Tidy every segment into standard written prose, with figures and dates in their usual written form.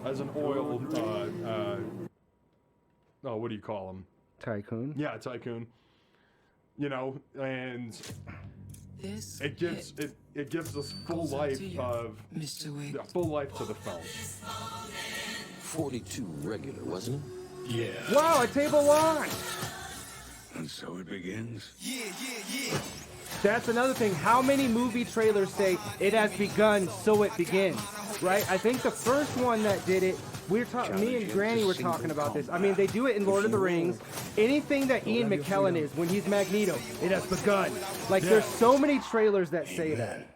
as an oil, oh, what do you call him? Tycoon. Yeah, tycoon. You know, and it gives us full life of full life to the film. 42 regular, wasn't it? Yeah. Wow, a table launch! And so it begins. That's another thing. How many movie trailers say it has begun, so it begins? Right? I think the first one that did it, me and Granny were talking about this. I mean, they do it in Lord of the Rings. Anything that Ian McKellen is, when he's Magneto, it has begun. Like, there's so many trailers that say that.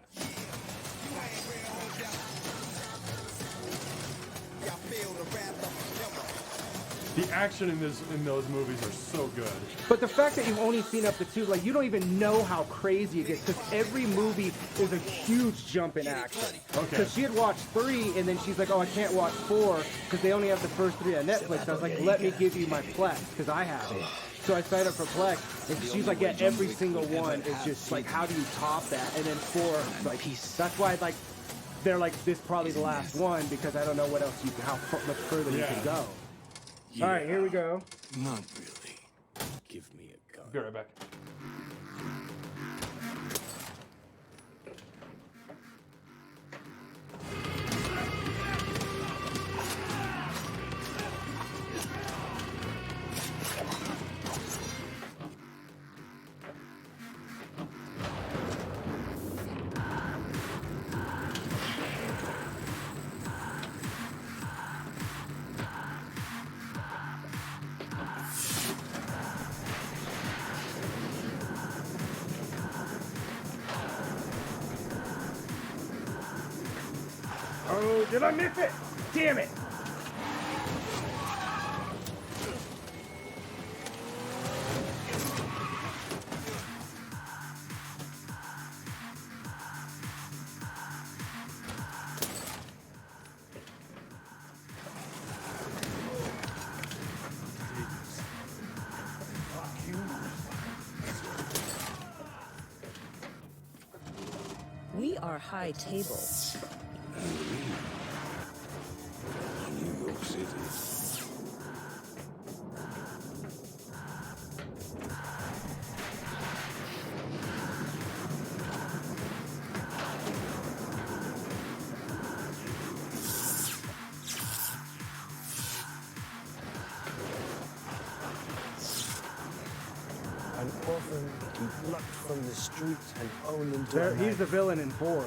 The action in those movies are so good. But the fact that you've only seen up to 2, like, you don't even know how crazy it gets, because every movie is a huge jump in action. Okay. Because she had watched 3, and then she's like, oh, I can't watch 4, because they only have the first 3 on Netflix. I was like, let me give you my Plex, because I have it. So I signed up for Plex, and she's like, yeah, every single one is just like, how do you top that? And then 4, like, that's why, like, they're like, this is probably the last one, because I don't know what else how much further you can go. Yeah. All right, here we go. Not really. Give me a gun. Be right back. Oh, did I miss it? Damn it! We are high table. New York City. And often be plucked from the streets and owned into a He's the villain in 4.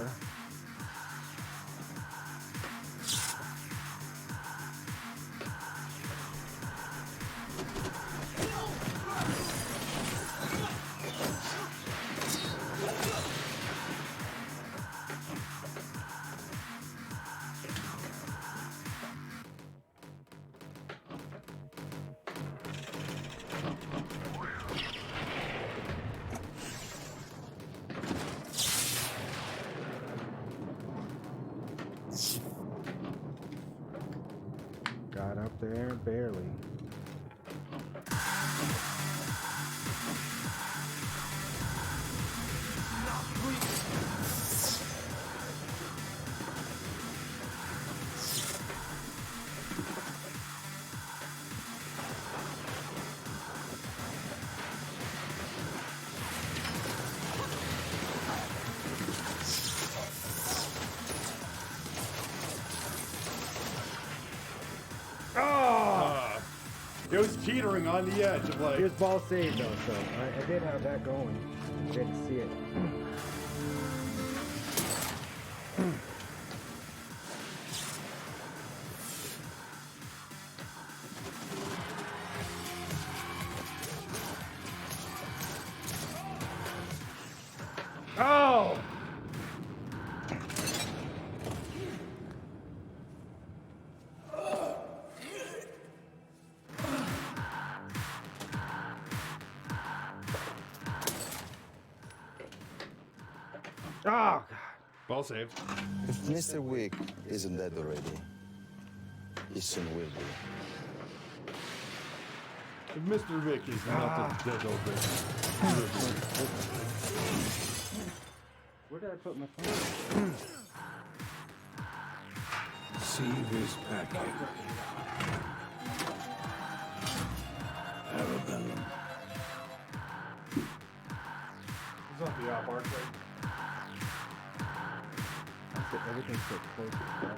Got up there barely. It was teetering on the edge of like. Here's ball saved though, so I did have that going. Good to see it. Oh! Oh, God. Ball saved. If Mr. Wick isn't dead already, he soon will be. If Mr. Vick is not dead open. Where did I put my phone? Receive his packet. Arabellum. It's not the arc, right? Everything's so close together.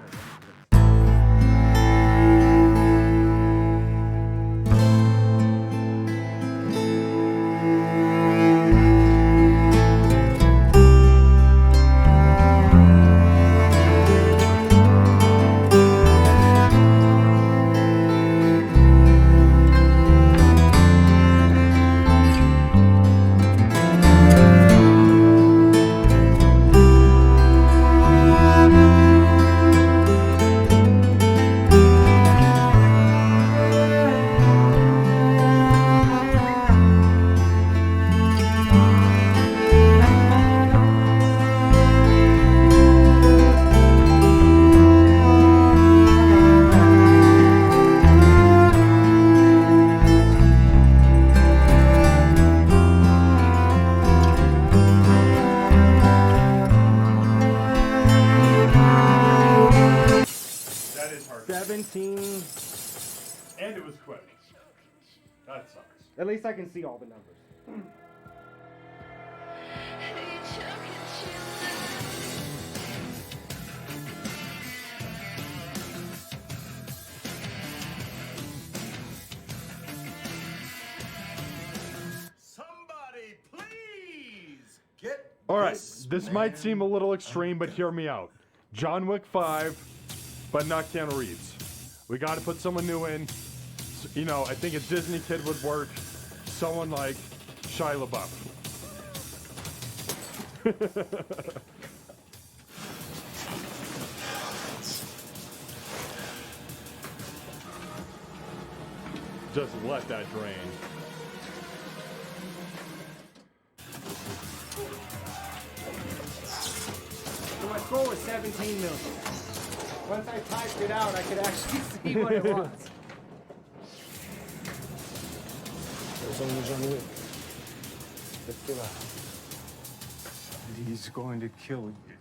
And it was quick. That sucks. At least I can see all the numbers. Somebody, please get. All right, this might seem a little extreme, but hear me out. John Wick 5, but not Keanu Reeves. We got to put someone new in. You know, I think a Disney kid would work. Someone like Shia LaBeouf. Just let that drain. So my score was 17 million. Once I typed it out, I could actually see what it was. There's only John Wick. The killer. And he's going to kill you.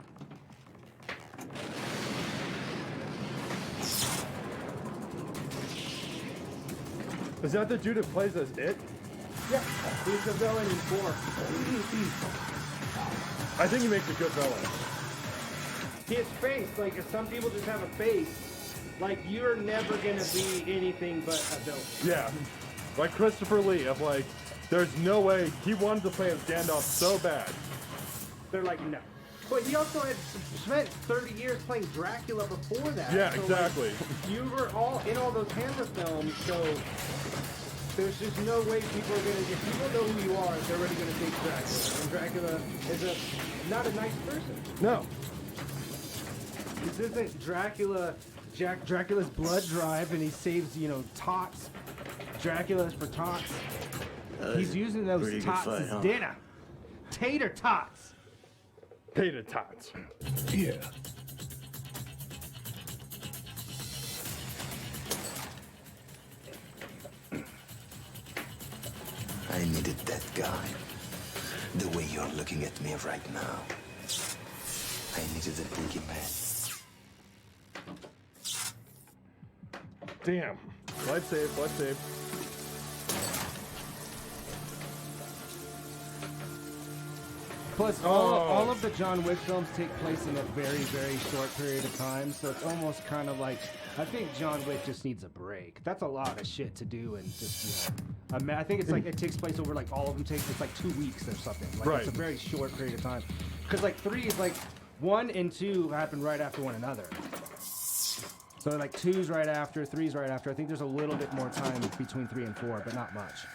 Is that the dude that plays as it? Yeah, he's the villain in 4. I think he makes a good villain. His face, like if some people just have a face, like you're never gonna be anything but a villain. Yeah. Like Christopher Lee, of like, there's no way he wanted to play as Gandalf so bad. They're like, no. But he also had spent 30 years playing Dracula before that. Yeah, so, exactly. Like, you were all in all those Hammer films, so there's just no way people are gonna. If people know who you are, they're already gonna think Dracula. And Dracula is not a nice person. No. This isn't Dracula. Dracula's blood drive, and he saves, you know, tots. Dracula's for tots. He's using those pretty good tots fight, as huh? dinner. Tater tots. Tater tots. Yeah. I needed that guy. The way you're looking at me right now. I needed a boogeyman. Damn. Life save, life save. Plus, all of the John Wick films take place in a very, very short period of time, so it's almost kind of like, I think John Wick just needs a break. That's a lot of shit to do, and just, you know, I think it's like, it takes place over, like, all of them takes, it's like 2 weeks or something. Like, Right. It's a very short period of time. Because, like, 3 is like, 1 and 2 happen right after one another. So, like, 2's right after, 3's right after. I think there's a little bit more time between 3 and 4, but not much.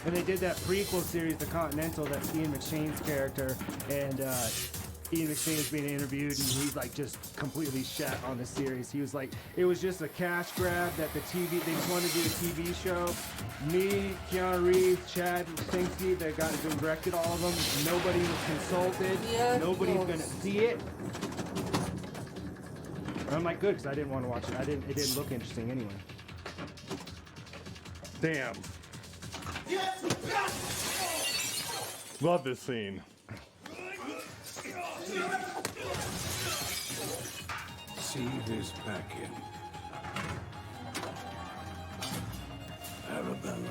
And they did that prequel series, The Continental, that's Ian McShane's character, and Ian McShane is being interviewed, and he's like just completely shat on the series. He was like, it was just a cash grab that they just wanted to do a TV show. Me, Keanu Reeves, Chad Stingsky, they directed all of them. Nobody was consulted. Yeah, Nobody's yes. gonna see it. And I'm like, good, because I didn't want to watch it. It didn't look interesting anyway. Damn. Love this scene. See this back in. Arabella. You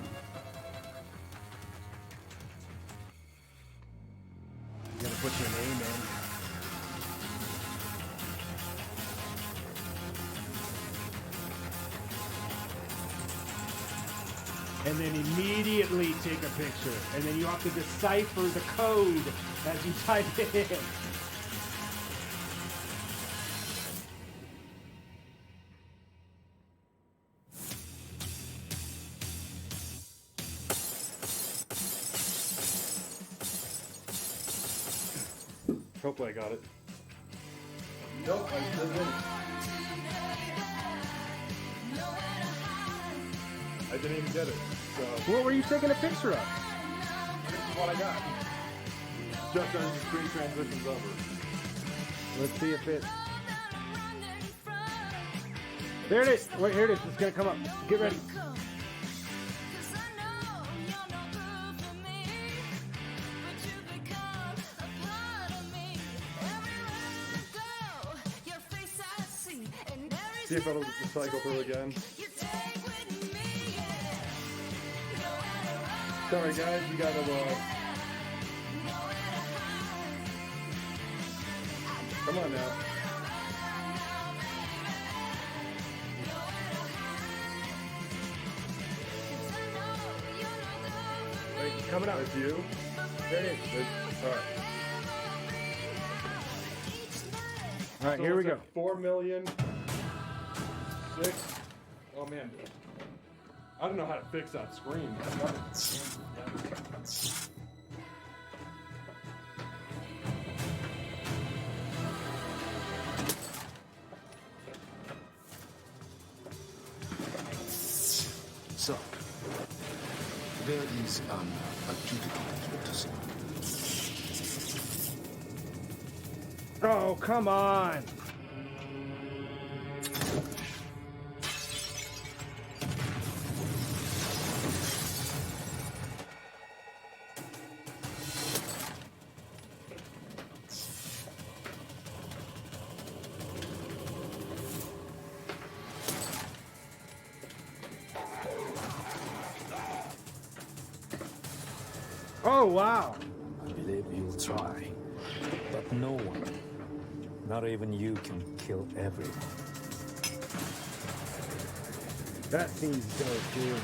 gotta put your name in. And then immediately take a picture. And then you have to decipher the code as you type it in. Hopefully I got it. Nope, I still didn't. I didn't even get it. So What were you taking a picture of? this is what I got. Just as the screen transitions over. Let's see if it... There it is. Wait, here it is. It's gonna come up. Get ready. See if it'll just cycle through again. Sorry guys, we gotta come on now. Wait, coming up. That's you? There it is. Alright. All right, here we go. 4,000,006. Oh man. I don't know how to fix that screen. So, there is adjudicator to see. Oh, come on. Oh, wow. I believe you'll try. But no one, not even you, can kill everyone. That seems dope, dude.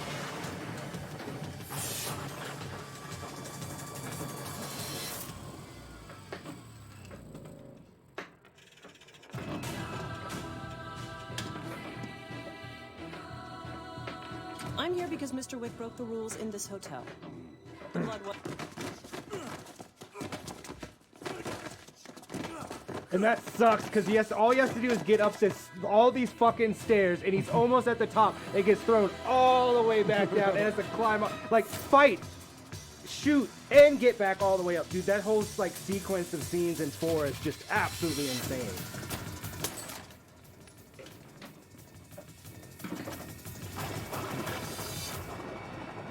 I'm here because Mr. Wick broke the rules in this hotel. The blood was... And that sucks because all he has to do is get up all these fucking stairs, and he's almost at the top. It gets thrown all the way back down, and has to climb up, like fight, shoot, and get back all the way up, dude. That whole like sequence of scenes in 4 is just absolutely insane.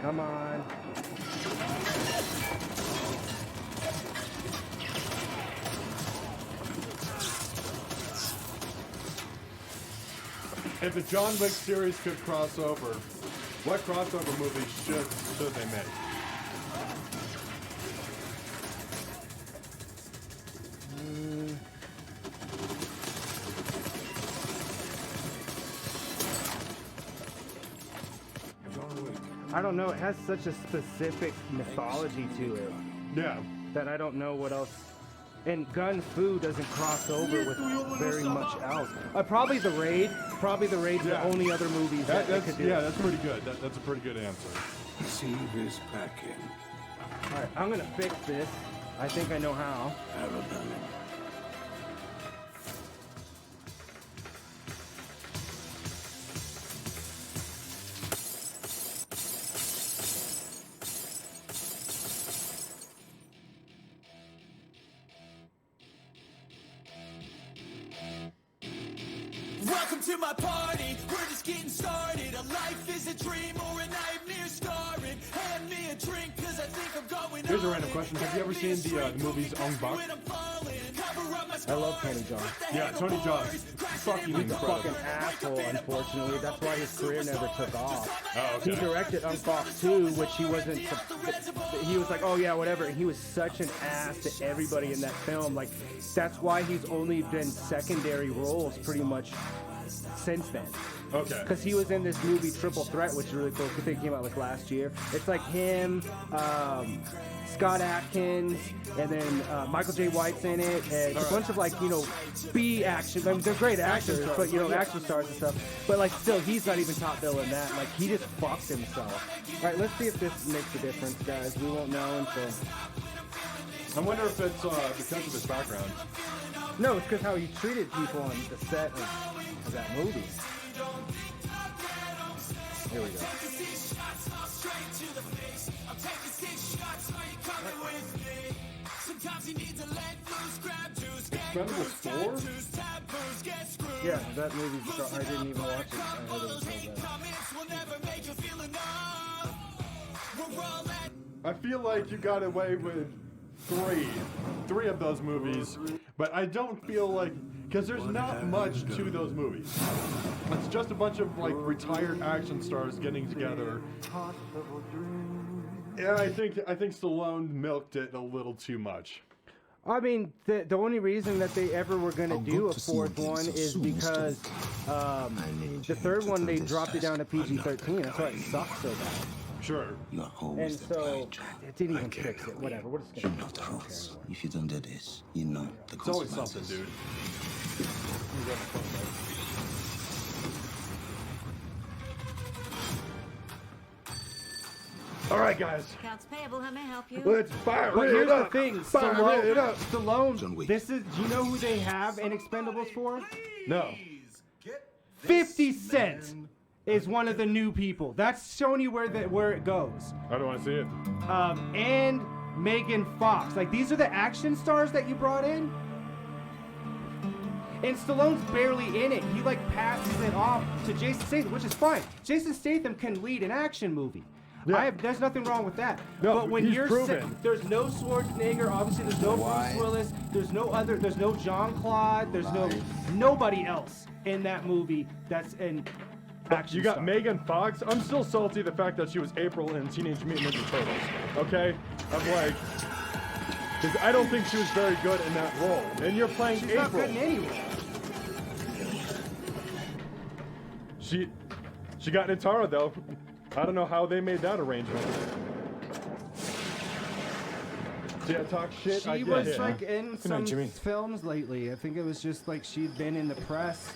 Come on. If the John Wick series could cross over, what crossover movies should they make? John Wick. I don't know. It has such a specific mythology to it Yeah. that I don't know what else. And Gun Fu doesn't cross over with very much else. Probably the Raid. Probably the Raid's the only other movies that they could do. Yeah, that's pretty good. That's a pretty good answer. See this back in. All right, I'm gonna fix this. I think I know how. Arabella. Welcome Welcome to my party, we're just getting started. A life is a dream or a nightmare scarring. Hand me a drink, cause I think I'm going. Here's a random question. Have you ever seen the movies Ong-Bak? I love Tony Jaa. Yeah, Tony Jaa. Fucking He's a incredible. fucking asshole, unfortunately. That's why his career never took off. Oh, okay. He directed Ong-Bak 2, which he wasn't. He was like, oh yeah, whatever. And he was such an ass to everybody in that film. Like, that's why he's only been secondary roles pretty much since then. Okay. Because he was in this movie Triple Threat, which is really cool. I think it came out like last year. It's like him, Scott Adkins, and then Michael J. White's in it. And it's a bunch of like, you know, B action. I mean, they're great actors, but you know, action stars and stuff. But like, still, he's not even top bill in that. Like, he just fucked himself. All right, let's see if this makes a difference, guys. We won't know until. I wonder if it's because of his background. No, it's because how he treated people on the set of that movie. Here we go. Expendables 4? Yeah, that movie. I didn't even watch it. I heard it was so bad. I feel like you got away with three of those movies, but I don't feel like, because there's not much to those movies. It's just a bunch of like retired action stars getting together. Yeah, I think Stallone milked it a little too much. I mean, the only reason that they ever were going to do a fourth one is because the third one, they dropped it down to PG-13. That's why it sucked so bad. Sure. And so, it didn't even fix it. Whatever, we're just You going know the rules. If you don't do this, you know the It's always consequences. something, dude. All right, guys. Accounts payable, how may I help you? Let's fire But it here's up. the thing, Fire it up. John Stallone, Wick. this is, do you know who they have in Expendables for? No. 50 Cent is one of the new people. That's showing you where it goes. I don't want to see it. And Megan Fox. Like, these are the action stars that you brought in? And Stallone's barely in it. He, like, passes it off to Jason Statham, which is fine. Jason Statham can lead an action movie. Yeah. There's nothing wrong with that. No, but when he's you're proven. there's no Schwarzenegger, obviously there's no Bruce Willis, there's no Jean-Claude, there's nobody else in that movie that's an action You got star. Megan Fox. I'm still salty the fact that she was April in Teenage Mutant Ninja Turtles. Okay? I'm like, because I don't think she was very good in that role. And you're playing She's April. not good in any role. She got Nitara though. I don't know how they made that arrangement. See, I talk shit. I She get was it. like in some Jimmy. films lately. I think it was just like she'd been in the press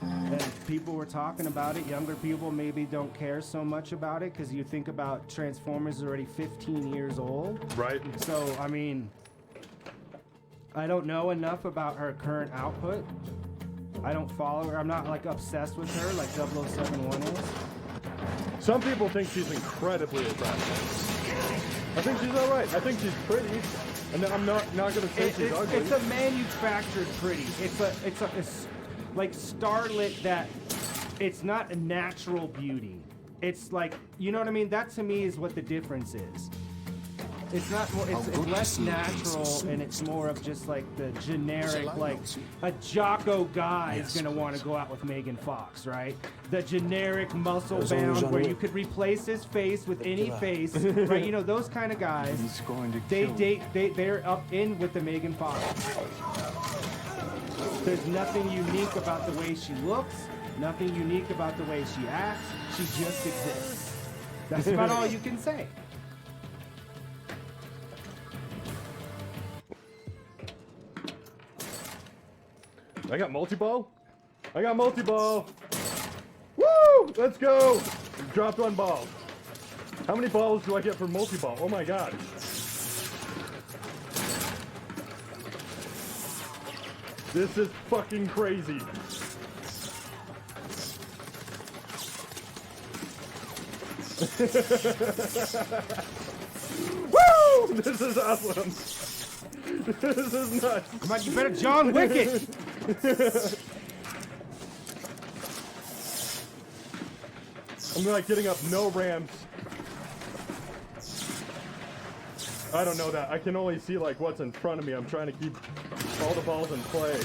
and people were talking about it. Younger people maybe don't care so much about it because you think about Transformers is already 15 years old. Right. So, I mean, I don't know enough about her current output. I don't follow her. I'm not like obsessed with her like 0071 is. Some people think she's incredibly attractive. I think she's all right. I think she's pretty, and I'm not gonna say she's ugly. It's a manufactured pretty. It's like starlit that it's not a natural beauty. It's like, you know what I mean? That to me is what the difference is. It's not more, it's less natural and it's more of just like the generic, like a Jocko guy is gonna want to go out with Megan Fox, right? The generic muscle bound where you could replace his face with any face, right? You know, those kind of guys. He's going to They kill date, they're up in with the Megan Fox. There's nothing unique about the way she looks, nothing unique about the way she acts. She just exists. That's about all you can say. I got multi-ball. I got multi-ball. Woo! Let's go. Dropped one ball. How many balls do I get for multi-ball? Oh my god. This is fucking crazy. Woo! This is awesome. This is nuts. Come on, you better John Wick it. I'm like getting up no ramps. I don't know that. I can only see like what's in front of me. I'm trying to keep all the balls in play.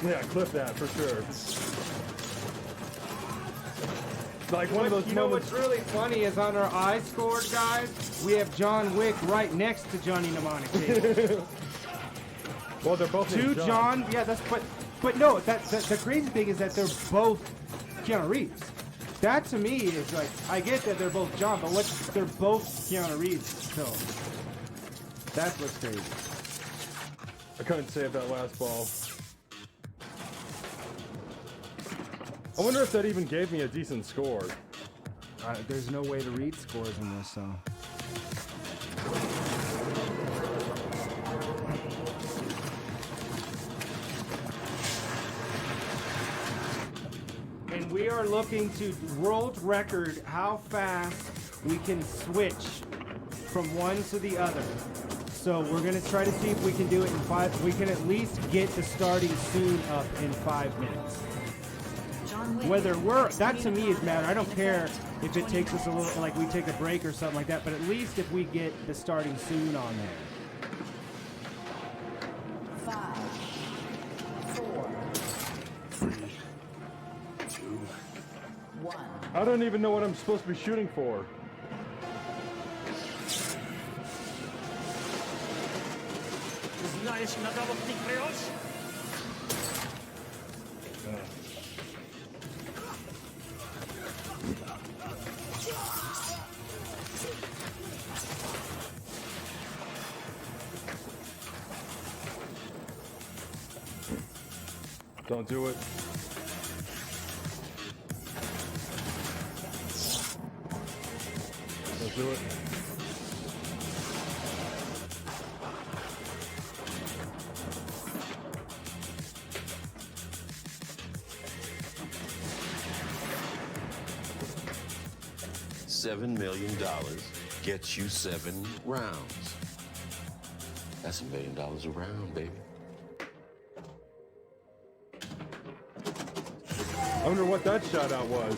Yeah, clip that for sure. Like one of those You know moments. what's really funny is on our iScored, guys, we have John Wick right next to Johnny Mnemonic table. Well, they're both Two named John, yeah, that's but no, the crazy thing is that they're both Keanu Reeves. That to me is like, I get that they're both John, but they're both Keanu Reeves still. That's what's crazy. I couldn't save that last ball. I wonder if that even gave me a decent score. There's no way to read scores in this, so. And we are looking to world record how fast we can switch from one to the other. So we're gonna try to see if we can do it in 5. We can at least get the starting soon up in 5 minutes. Whether that to me is matter. I don't care if it takes us a little, like we take a break or something like that, but at least if we get the starting soon on there. 5, 4, 3, 2. 1. I don't even know what I'm supposed to be shooting for. Znajesz na dowodnik kryjąc? Don't do it. Don't do it. $7 million gets you 7 rounds. That's $1 million a round, baby. I wonder what that shout out was.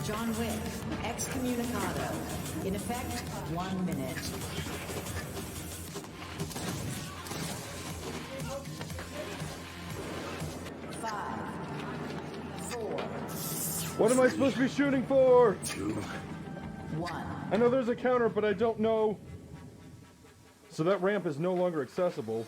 John Wick, excommunicado. In effect, 1 minute. Five, 4, What am I supposed to be shooting for? 2. 1. I know there's a counter, but I don't know. So that ramp is no longer accessible.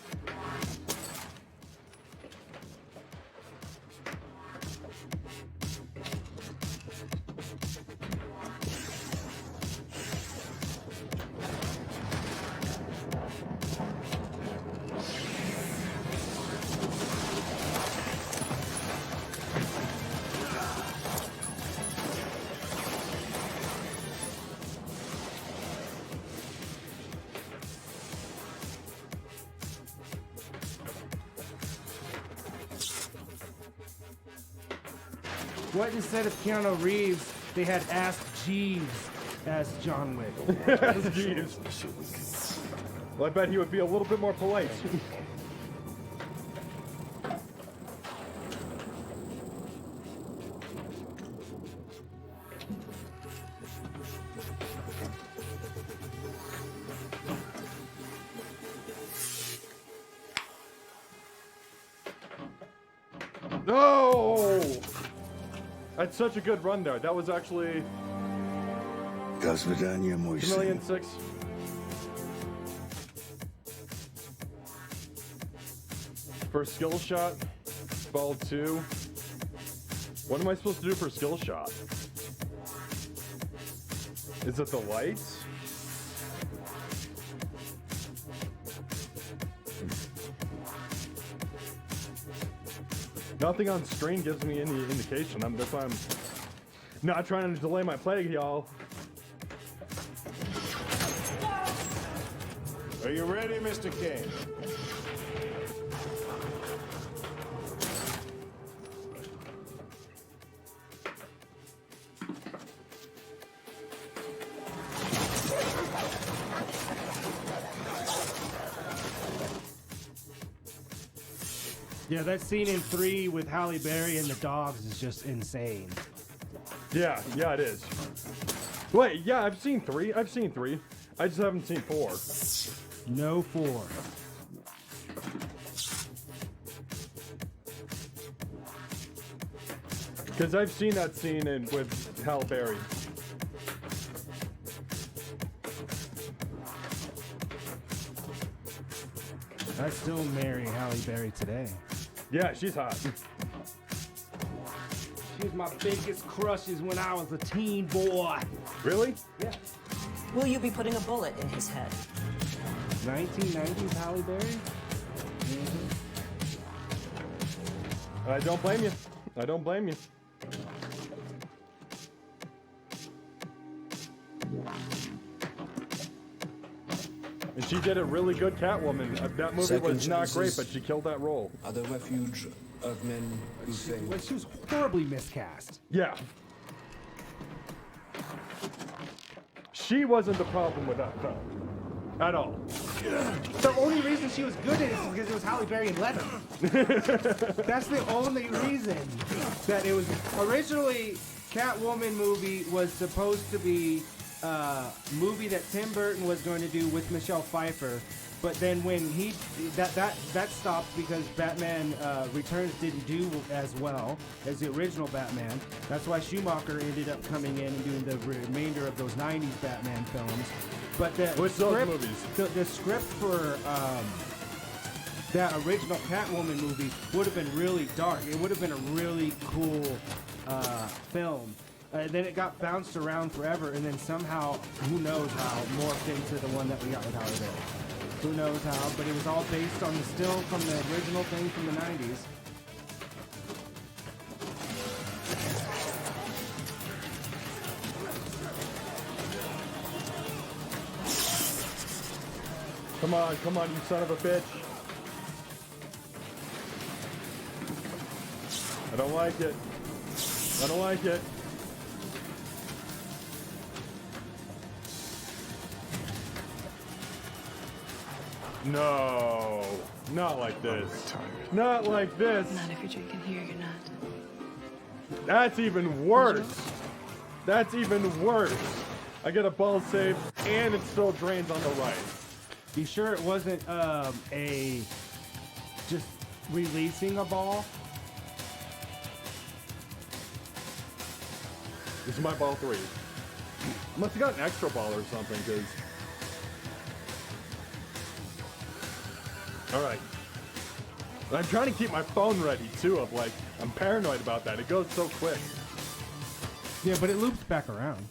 What instead of Keanu Reeves, they had Ask Jeeves as John Wick? Jeez. Well, I bet he would be a little bit more polite. No! That's such a good run there. That was actually До свидания, мой сын. 1,000,006. For skill shot, ball 2. What am I supposed to do for skill shot? Is it the lights? Nothing on screen gives me any indication. That's why I'm not trying to delay my play, y'all. Are you ready, Mr. Kane? Yeah, that scene in 3 with Halle Berry and the dogs is just insane. Yeah, it is. Wait, yeah, I've seen 3. I just haven't seen 4. No 4. Because I've seen that scene with Halle Berry. I still marry Halle Berry today. Yeah, she's hot. She was my biggest crushes when I was a teen boy. Really? Yeah. Will you be putting a bullet in his head? 1990s Halle Berry? I don't blame you. I don't blame you. And she did a really good Catwoman. That movie Second was not great, chances but she killed that role. are the refuge of men who fail. Well, she was horribly miscast. Yeah. She wasn't the problem with that film. At all. The only reason she was good in it is because it was Halle Berry and leather. That's the only reason that it was originally Catwoman movie was supposed to be a movie that Tim Burton was going to do with Michelle Pfeiffer, but then when that stopped because Batman Returns didn't do as well as the original Batman. That's why Schumacher ended up coming in and doing the remainder of those 90s Batman films. But the script for that original Catwoman movie would have been really dark. It would have been a really cool film. Then it got bounced around forever, and then somehow, who knows how, morphed into the one that we got with Halle Berry. Who knows how, but it was all based on the still from the original thing from the 90s. Come on, you son of a bitch. I don't like it. I don't like it. No, not like this. Not like this. Not if you're drinking here, you're not. That's even worse. That's even worse. I get a ball save and it still drains on the right. You sure it wasn't just releasing a ball? This is my ball 3. Must have got an extra ball or something, because... Alright. I'm trying to keep my phone ready, too, of like, I'm paranoid about that. It goes so quick. Yeah, but it loops back around.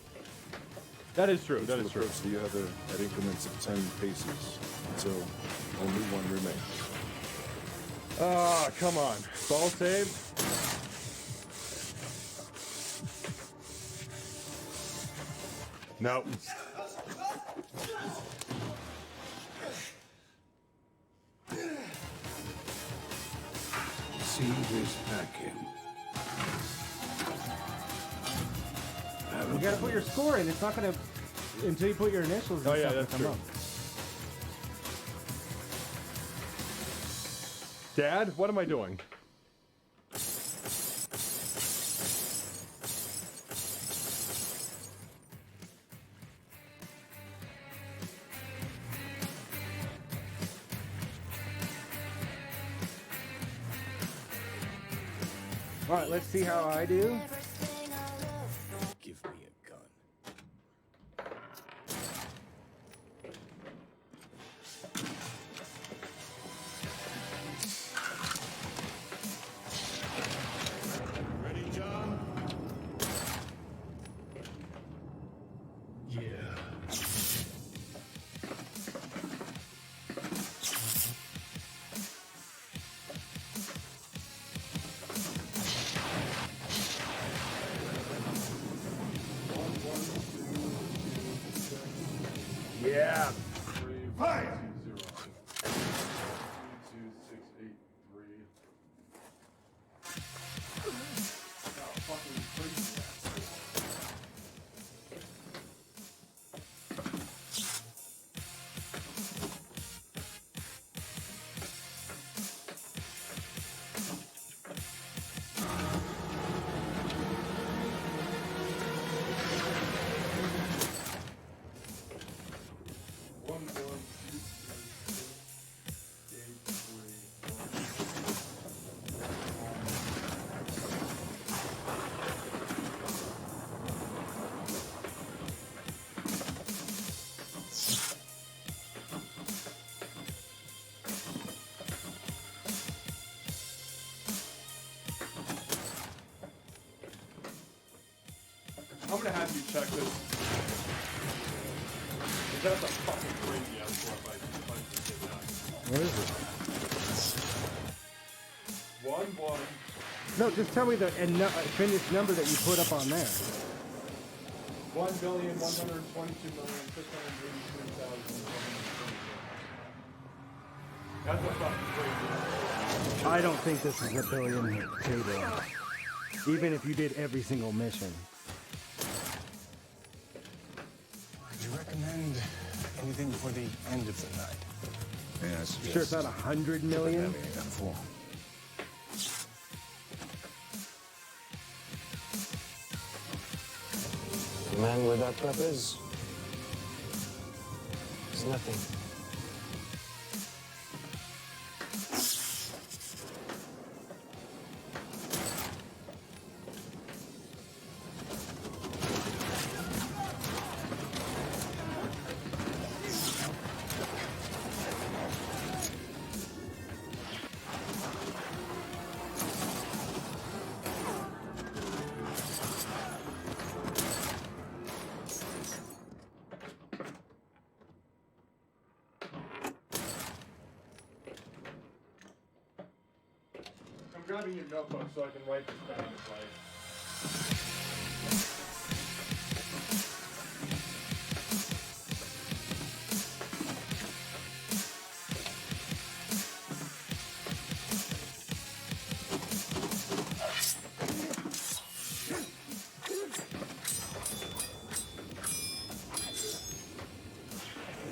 That is true, that is true. The other at increments of 10 paces, until only one remains. Ah, come on. Ball saved. Nope. See this pack in. You gotta put your score in. It's not gonna until you put your initials in. Oh yeah, it's not that's gonna true. come up. Dad, what am I doing? All right, let's see how I do. Give me a gun. Ready, John? Yeah. Yeah. 5. 22683. Oh, fucking crazy. I'm gonna have you check this. That's a fucking crazy ass score if I did that. What is it? 1-1. No, just tell me the finished number that you put up on there. 1,122,683,120. That's a fucking crazy ass. I don't think this is a billion table. Even if you did every single mission. Would you recommend anything for the end of the night? Yeah, You sure it's not 100 million? The man without purpose is nothing. I'm grabbing your notebook so I can write this down to play.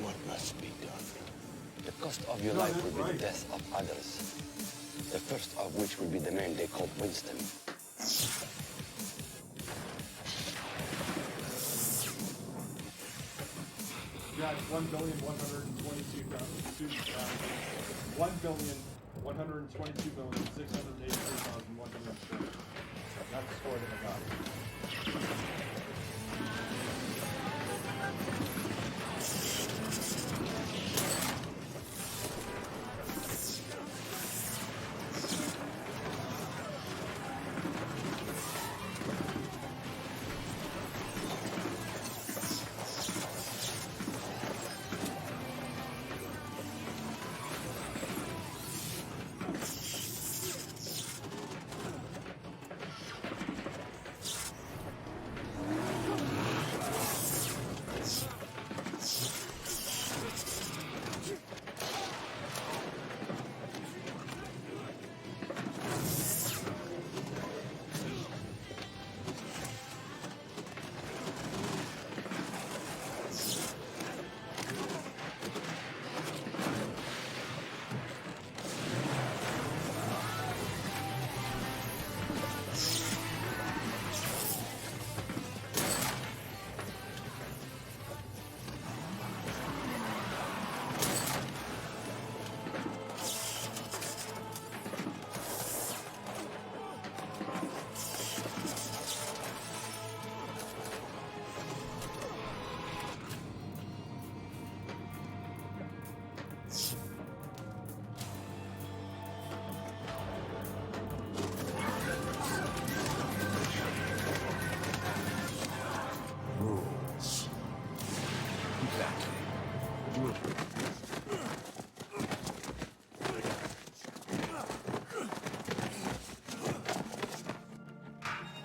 What must be done? The cost of your life will be the death of others. The first of which will be the man they call Winston. Yeah, it's 1,122,683,120. That's the score that I got.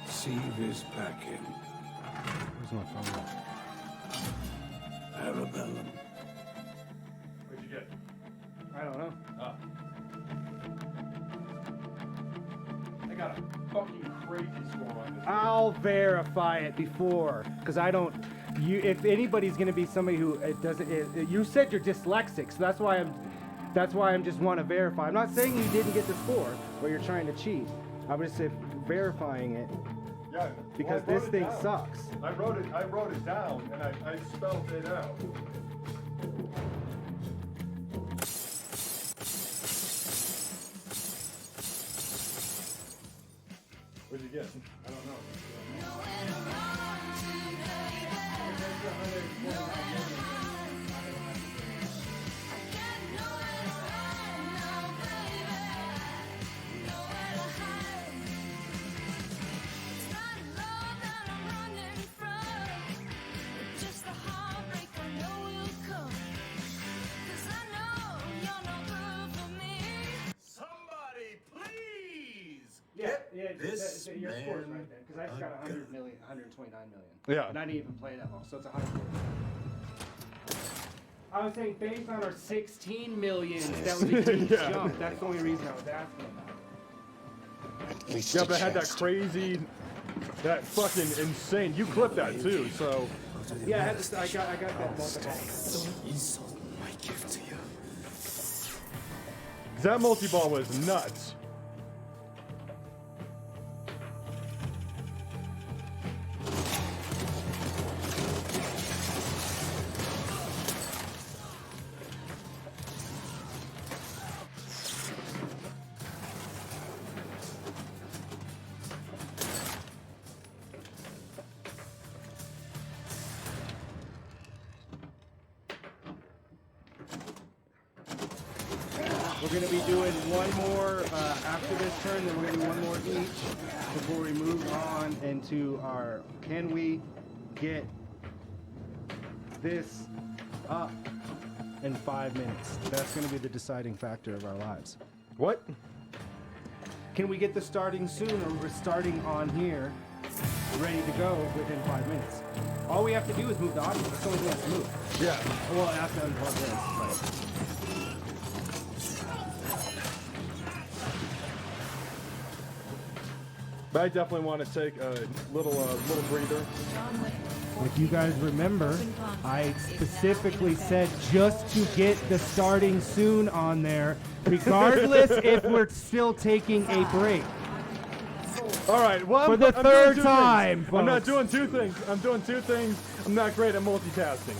Receive his packet. Where's my phone? Parabellum. get? I don't know. I got a fucking crazy score on this. I'll verify it before, because I don't. If anybody's gonna be somebody who it doesn't, you said you're dyslexic, so that's why I'm just want to verify. I'm not saying you didn't get the score or you're trying to cheat. I'm just verifying it. Yeah, because well, this thing down. sucks. I wrote it down, and I spelled it out. What'd you get? I don't know. Your score's right there, because I just got 100 million, 129 million. Yeah. And I didn't even play that long, so it's 100. I was saying based on our 16 million, that was a huge jump. That's the only reason I was asking about it. Yeah, but it had that crazy, that fucking insane. You clipped that too, so. Yeah, I got that multiple. Don't insult my gift to you. That multi-ball was nuts. We're going to be doing one more after this turn, then we're going to do one more each before we move on into our can we get this up in 5 minutes. That's going to be the deciding factor of our lives. What? Can we get the starting soon, or we're starting on here, ready to go within 5 minutes? All we have to do is move the audio. That's the only thing that's moved. Yeah. Well, I have to unplug this. But I definitely want to take a little breather. If you guys remember, I specifically said just to get the starting soon on there, regardless if we're still taking a break. All right, well, For the third time, I'm not folks. doing two things. I'm doing two things. I'm not great at multitasking.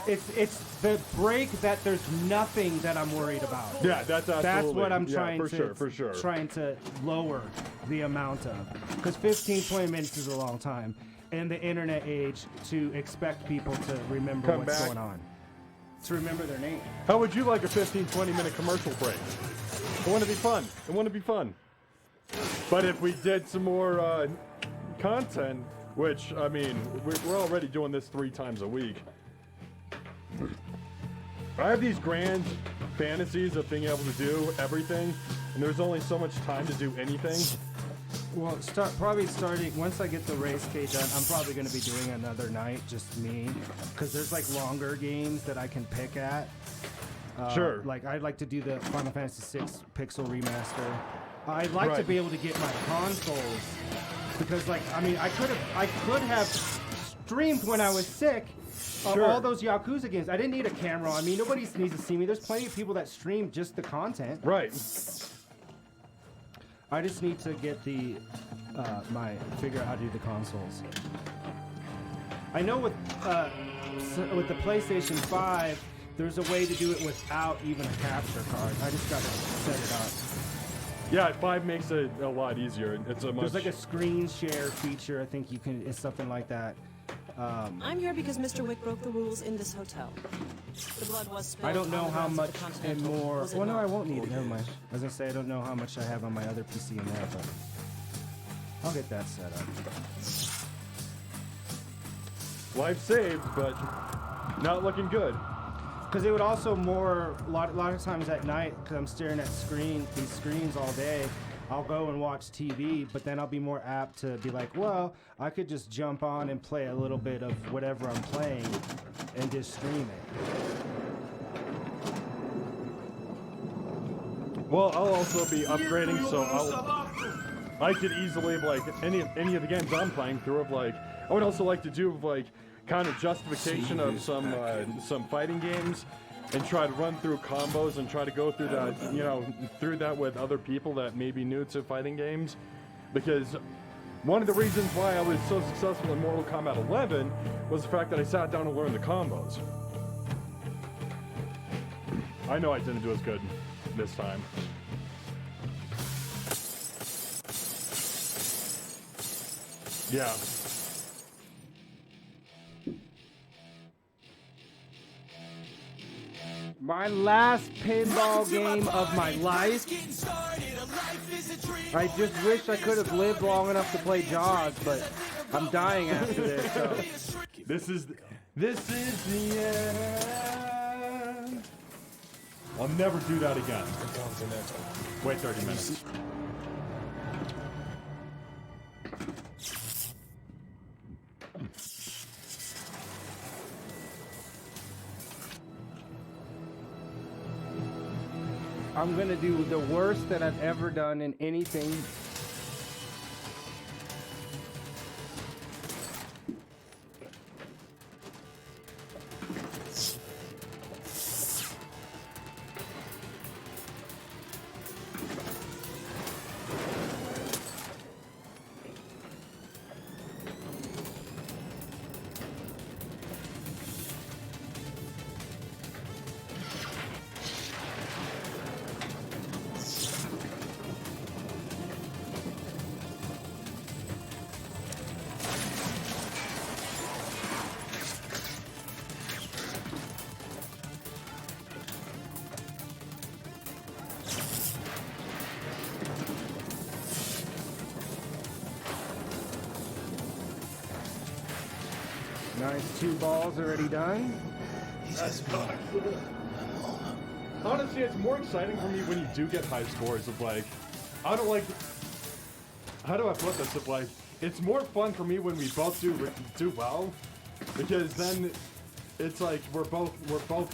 It's the break that there's nothing that I'm worried about. Yeah, that's absolutely. That's what I'm yeah, trying for sure. trying to lower the amount of, because 15, 20 minutes is a long time in the internet age to expect people to remember Come what's back. going on, to remember their name. How would you like a 15, 20-minute commercial break? I want to be fun. I want to be fun. But if we did some more content, which, I mean, we're already doing this 3 times a week. I have these grand fantasies of being able to do everything, and there's only so much time to do anything. Well, probably starting once I get the race cage done, I'm probably going to be doing another night, just me, because there's like longer games that I can pick at. Sure. Like I'd like to do the Final Fantasy VI Pixel Remaster. I'd like to Right. be able to get my consoles, because like I mean I could have streamed when I was sick. Sure. All those Yakuza games. I didn't need a camera. I mean, nobody needs to see me. There's plenty of people that stream just the content. Right. I just need to get the figure out how to do the consoles. I know with the PlayStation 5, there's a way to do it without even a capture card. I just got to set it up. Yeah, 5 makes it a lot easier. It's a much. There's like a screen share feature. I think you can. It's something like that. I'm here because Mr. Wick broke the rules in this hotel. The blood was spilled. I don't know on the how grounds of much the and Continental. more. Was it Well, no, not? I won't need it. Never mind. As I say, I don't know how much I have on my other PC in there, but I'll get that set up. Life saved, but not looking good. Because it would also a lot of times at night, because I'm staring at these screens all day, I'll go and watch TV, but then I'll be more apt to be like, well, I could just jump on and play a little bit of whatever I'm playing and just stream it. Well, I'll also be upgrading, so I could easily have, like, any of the games I'm playing through of, like, I would also like to do, like, kind of justification of some fighting games and try to run through combos and try to go through that, you know, through that with other people that may be new to fighting games. Because one of the reasons why I was so successful in Mortal Kombat 11 was the fact that I sat down and learned the combos. I know I didn't do as good this time. Yeah. My last pinball game of my life. I just wish I could have lived long enough to play Jaws, but I'm dying after this. So. This is the end. I'll never do that again. Wait 30 minutes. I'm gonna do the worst that I've ever done in anything. Nice, 2 balls already done. That's fun. Honestly, it's more exciting for me when you do get high scores of like, I don't like, how do I put this? Of like, it's more fun for me when we both do well, because then it's like we're both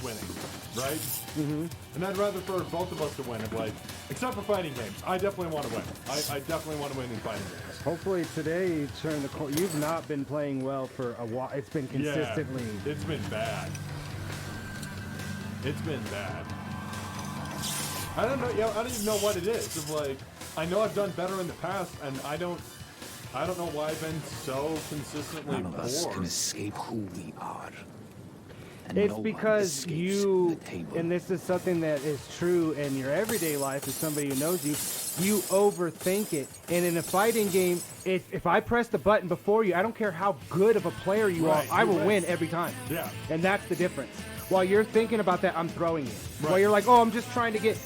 winning, right? Mm-hmm. And I'd rather for both of us to win. Of like, except for fighting games, I definitely want to win. I definitely want to win in fighting games. Hopefully today you turn the corner. You've not been playing well for a while. It's been consistently. Yeah, it's been bad. It's been bad. I don't know. Yeah, I don't even know what it is. Of like, I know I've done better in the past, and I don't know why I've been so consistently None of us poor. can escape who we are. And It's no one because escapes you, the table. and this is something that is true in your everyday life as somebody who knows you, you overthink it. And in a fighting game, if I press the button before you, I don't care how good of a player you are, I will win every time. Yeah. And that's the difference. While you're thinking about that, I'm throwing it. While you're like, oh, I'm just trying to get,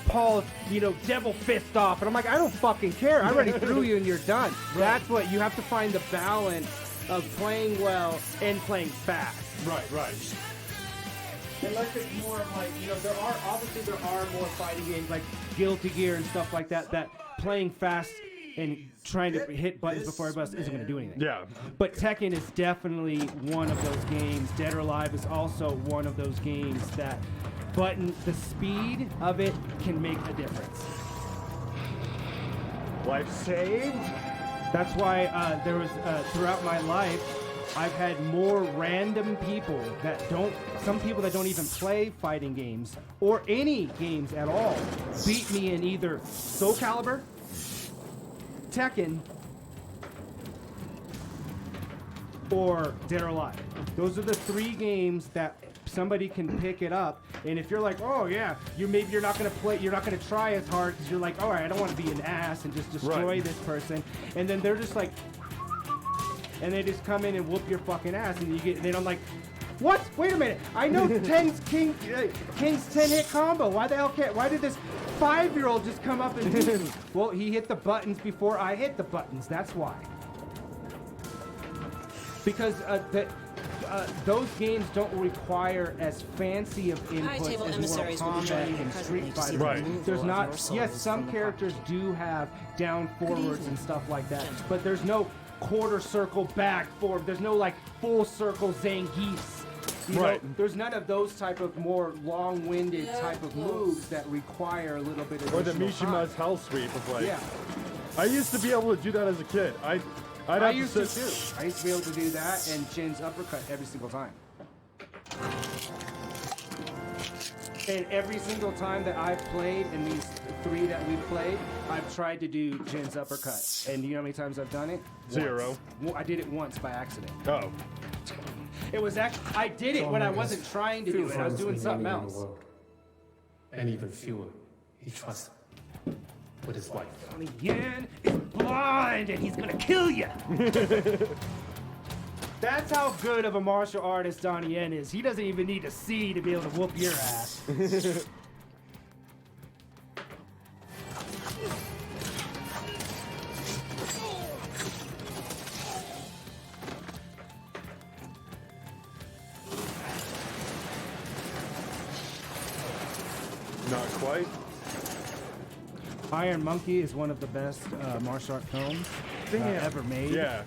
Paul, devil fist off. And I'm like, I don't fucking care. I already threw you and you're done. That's what, you have to find the balance of playing well and playing fast. Right. Unless it's more of like, there are more fighting games like Guilty Gear and stuff like that playing fast and trying to hit buttons before everybody else isn't going to do anything. Yeah. But Tekken is definitely one of those games. Dead or Alive is also one of those games that the speed of it can make a difference. Life saved? That's why there was, throughout my life, I've had more random people some people that don't even play fighting games or any games at all beat me in either Soul Calibur, Tekken, or Dead or Alive. Those are the 3 games that somebody can pick it up. And if you're like, oh yeah, you're not gonna try as hard because you're like, all right, I don't want to be an ass and just destroy this person. And then they're just like, and they just come in and whoop your fucking ass, and then I'm like, what? Wait a minute. I know King's 10-hit combo. Why did this 5-year-old just come up and do it? Well, he hit the buttons before I hit the buttons. That's why. Because those games don't require as fancy of inputs as Mortal Kombat and Street Fighter. Right. There's not. Yes, some characters do have down forwards and stuff like that, but there's no quarter circle back forward. There's no like full circle Zangiefs. You Right. know, there's none of those type of more long-winded type of moves that require a little bit of Or the additional time. Mishima's Hell Sweep of like. Yeah. I used to be able to do that as a kid. I'd I have used to to sit. too. I used to be able to do that and Jin's uppercut every single time. And every single time that I've played, in these 3 that we've played, I've tried to do Jin's uppercut. And you know how many times I've done it? 0. I did it once by accident. Oh. It was actually, I did it when I wasn't trying to do it. I was doing something else. And even fewer he trusts with his wife. Donnie Yen is blind and he's gonna kill you. That's how good of a martial artist Donnie Yen is. He doesn't even need to see to be able to whoop your ass. Not quite. Iron Monkey is one of the best martial art films ever made. Yeah.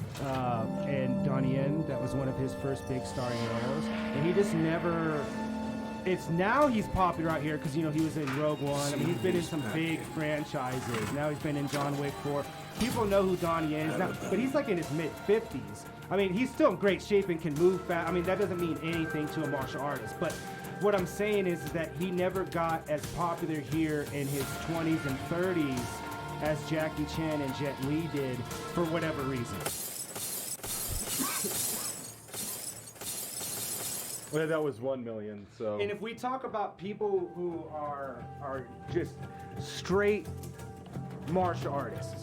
And Donnie Yen, that was one of his first big starring roles. And he just never... It's now he's popular out here because, you know, he was in Rogue One. I mean, he's been in some big franchises. Now he's been in John Wick 4. People know who Donnie Yen is now, but he's like in his mid-50s. I mean, he's still in great shape and can move fast. I mean, that doesn't mean anything to a martial artist, but what I'm saying is that he never got as popular here in his 20s and 30s as Jackie Chan and Jet Li did for whatever reason. Well, that was 1 million, so. And if we talk about people who are just straight martial artists,